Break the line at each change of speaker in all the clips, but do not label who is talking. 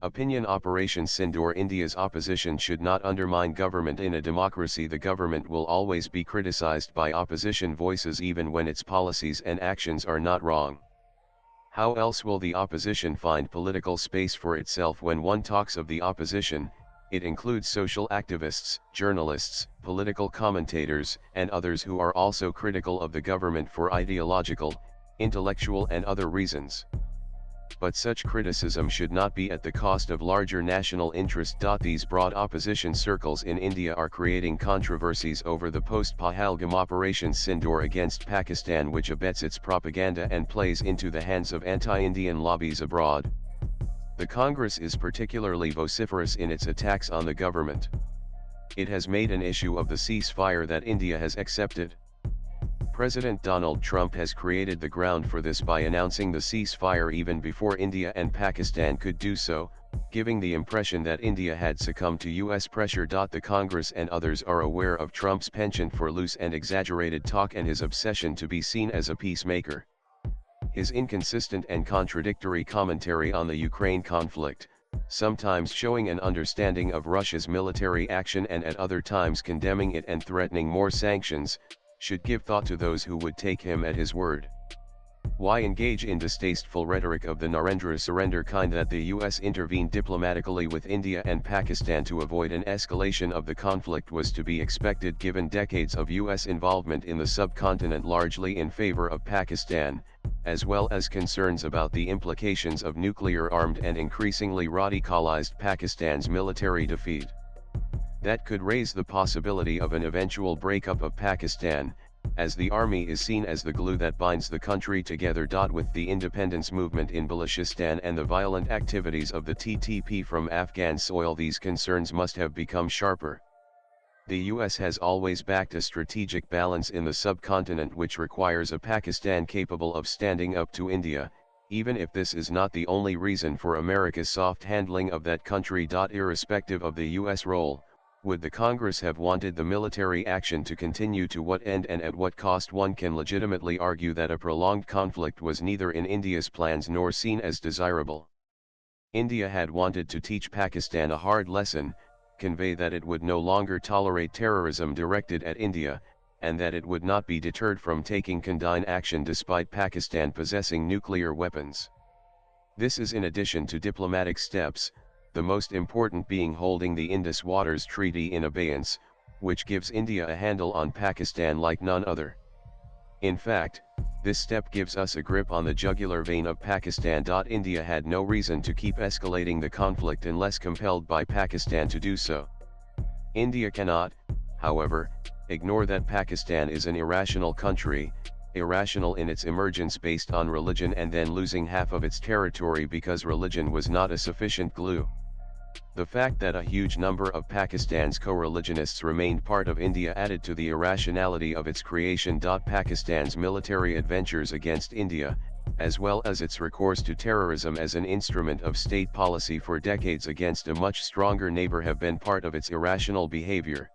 Opinion Operation Sindoor. India's opposition should not undermine government. In a democracy, the government will always be criticized by opposition voices even when its policies and actions are not wrong. How else will the opposition find political space for itself? When one talks of the opposition, it includes social activists, journalists, political commentators, and others who are also critical of the government for ideological, intellectual and other reasons. But such criticism should not be at the cost of larger national interest. These broad opposition circles in India are creating controversies over the post-Pahalgam Operation Sindoor against Pakistan, which abets its propaganda and plays into the hands of anti-Indian lobbies abroad. The Congress is particularly vociferous in its attacks on the government. It has made an issue of the ceasefire that India has accepted. President Donald Trump has created the ground for this by announcing the ceasefire even before India and Pakistan could do so, giving the impression that India had succumbed to US pressure. The Congress and others are aware of Trump's penchant for loose and exaggerated talk and his obsession to be seen as a peacemaker. His inconsistent and contradictory commentary on the Ukraine conflict, sometimes showing an understanding of Russia's military action and at other times condemning it and threatening more sanctions, should give thought to those who would take him at his word. Why engage in distasteful rhetoric of the Narendra surrender kind? That the US intervened diplomatically with India and Pakistan to avoid an escalation of the conflict was to be expected given decades of US involvement in the subcontinent largely in favor of Pakistan, as well as concerns about the implications of nuclear-armed and increasingly radicalized Pakistan's military defeat. That could raise the possibility of an eventual breakup of Pakistan, as the army is seen as the glue that binds the country together. With the independence movement in Balochistan and the violent activities of the TTP from Afghan soil, these concerns must have become sharper. The US has always backed a strategic balance in the subcontinent which requires a Pakistan capable of standing up to India, even if this is not the only reason for America's soft handling of that country. Irrespective of the US role, would the Congress have wanted the military action to continue? To what end and at what cost? One can legitimately argue that a prolonged conflict was neither in India's plans nor seen as desirable. India had wanted to teach Pakistan a hard lesson, convey that it would no longer tolerate terrorism directed at India, and that it would not be deterred from taking condign action despite Pakistan possessing nuclear weapons. This is in addition to diplomatic steps, the most important being holding the Indus Waters Treaty in abeyance, which gives India a handle on Pakistan like none other. In fact, this step gives us a grip on the jugular vein of Pakistan. India had no reason to keep escalating the conflict unless compelled by Pakistan to do so. India cannot, however, ignore that Pakistan is an irrational country, irrational in its emergence based on religion and then losing half of its territory because religion was not a sufficient glue. The fact that a huge number of Pakistan's co-religionists remained part of India added to the irrationality of its creation. Pakistan's military adventures against India, as well as its recourse to terrorism as an instrument of state policy for decades against a much stronger neighbor, have been part of its irrational behavior.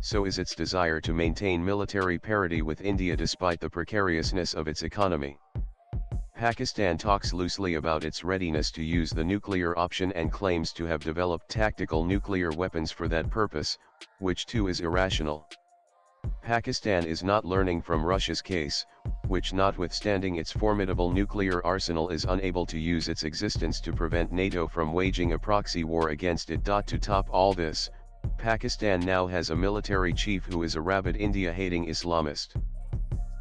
So is its desire to maintain military parity with India despite the precariousness of its economy. Pakistan talks loosely about its readiness to use the nuclear option and claims to have developed tactical nuclear weapons for that purpose, which too is irrational. Pakistan is not learning from Russia's case, which notwithstanding its formidable nuclear arsenal is unable to use its existence to prevent NATO from waging a proxy war against it. To top all this, Pakistan now has a military chief who is a rabid India-hating Islamist.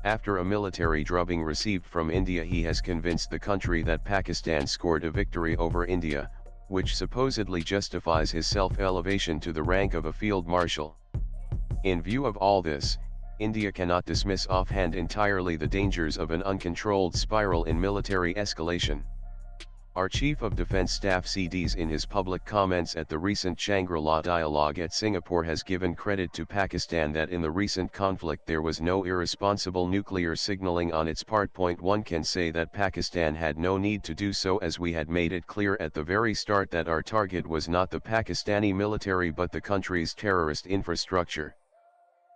After a military drubbing received from India, he has convinced the country that Pakistan scored a victory over India, which supposedly justifies his self-elevation to the rank of a field marshal. In view of all this, India cannot dismiss offhand entirely the dangers of an uncontrolled spiral in military escalation. Our Chief of Defence Staff CDs in his public comments at the recent Shangri-La dialogue at Singapore has given credit to Pakistan that in the recent conflict there was no irresponsible nuclear signalling on its part. One can say that Pakistan had no need to do so, as we had made it clear at the very start that our target was not the Pakistani military but the country's terrorist infrastructure.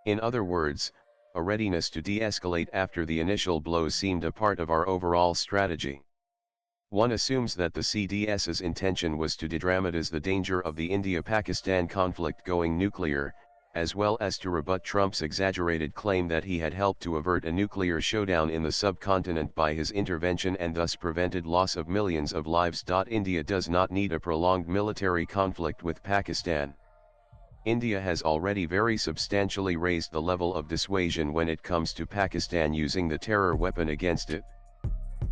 In other words, a readiness to de-escalate after the initial blows seemed a part of our overall strategy. One assumes that the CDS's intention was to dramatize the danger of the India-Pakistan conflict going nuclear, as well as to rebut Trump's exaggerated claim that he had helped to avert a nuclear showdown in the subcontinent by his intervention and thus prevented loss of millions of lives. India does not need a prolonged military conflict with Pakistan. India has already very substantially raised the level of dissuasion when it comes to Pakistan using the terror weapon against it.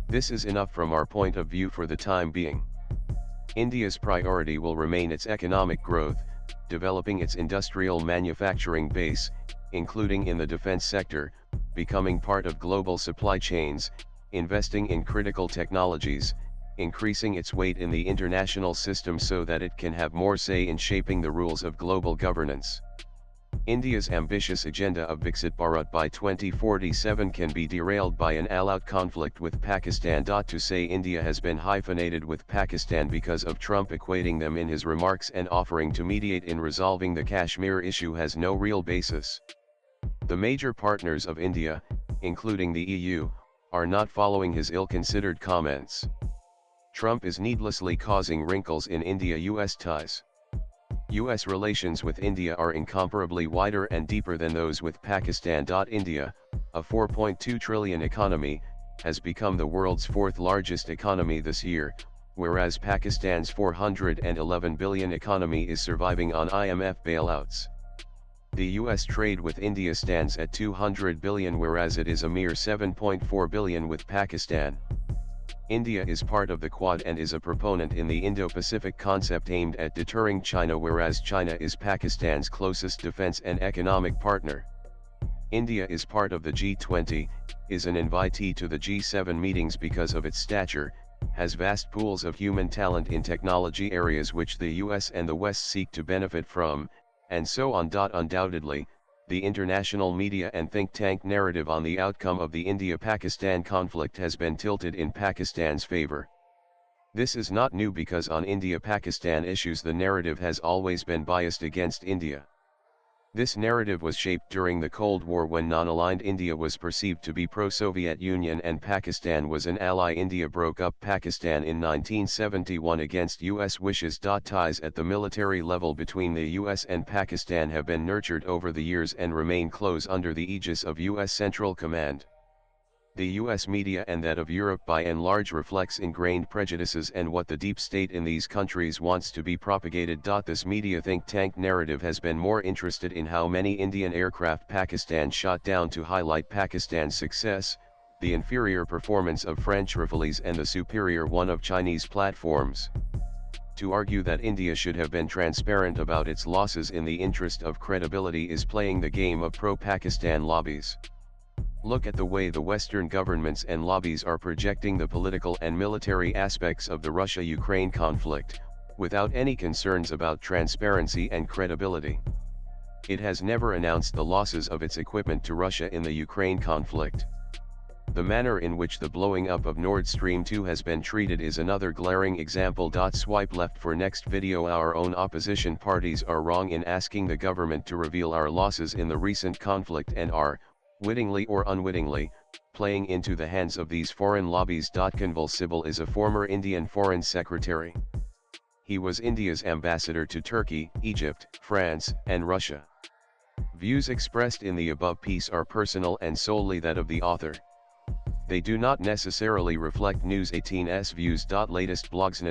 This is enough from our point of view for the time being. India's priority will remain its economic growth, developing its industrial manufacturing base, including in the defense sector, becoming part of global supply chains, investing in critical technologies, increasing its weight in the international system so that it can have more say in shaping the rules of global governance. India's ambitious agenda of Viksit Bharat by 2047 can be derailed by an all-out conflict with Pakistan. To say India has been hyphenated with Pakistan because of Trump equating them in his remarks and offering to mediate in resolving the Kashmir issue has no real basis. The major partners of India, including the EU, are not following his ill-considered comments. Trump is needlessly causing wrinkles in India-US ties. U.S. relations with India are incomparably wider and deeper than those with Pakistan. India, a 4.2 trillion economy, has become the world's fourth largest economy this year, whereas Pakistan's 411 billion economy is surviving on IMF bailouts. The U.S. trade with India stands at 200 billion, whereas it is a mere 7.4 billion with Pakistan. India is part of the Quad and is a proponent in the Indo-Pacific concept aimed at deterring China, whereas China is Pakistan's closest defense and economic partner. India is part of the G20, is an invitee to the G7 meetings because of its stature, has vast pools of human talent in technology areas which the US and the West seek to benefit from, and so on. Undoubtedly, the international media and think tank narrative on the outcome of the India-Pakistan conflict has been tilted in Pakistan's favor. This is not new because on India-Pakistan issues the narrative has always been biased against India. This narrative was shaped during the Cold War when non-aligned India was perceived to be pro-Soviet Union and Pakistan was an ally. India broke up Pakistan in 1971 against US wishes. Ties at the military level between the US and Pakistan have been nurtured over the years and remain close under the aegis of US Central Command. The US media and that of Europe by and large reflects ingrained prejudices and what the deep state in these countries wants to be propagated. This media think tank narrative has been more interested in how many Indian aircraft Pakistan shot down to highlight Pakistan's success, the inferior performance of French Rafales and the superior one of Chinese platforms. To argue that India should have been transparent about its losses in the interest of credibility is playing the game of pro-Pakistan lobbies. Look at the way the Western governments and lobbies are projecting the political and military aspects of the Russia-Ukraine conflict, without any concerns about transparency and credibility. It has never announced the losses of its equipment to Russia in the Ukraine conflict. The manner in which the blowing up of Nord Stream 2 has been treated is another glaring example. Swipe left for next video. Our own opposition parties are wrong in asking the government to reveal our losses in the recent conflict and are, wittingly or unwittingly, playing into the hands of these foreign lobbies. Kanwal Sibal is a former Indian Foreign Secretary. He was India's ambassador to Turkey, Egypt, France, and Russia. Views expressed in the above piece are personal and solely that of the author. They do not necessarily reflect News 18's views. Latest blogs.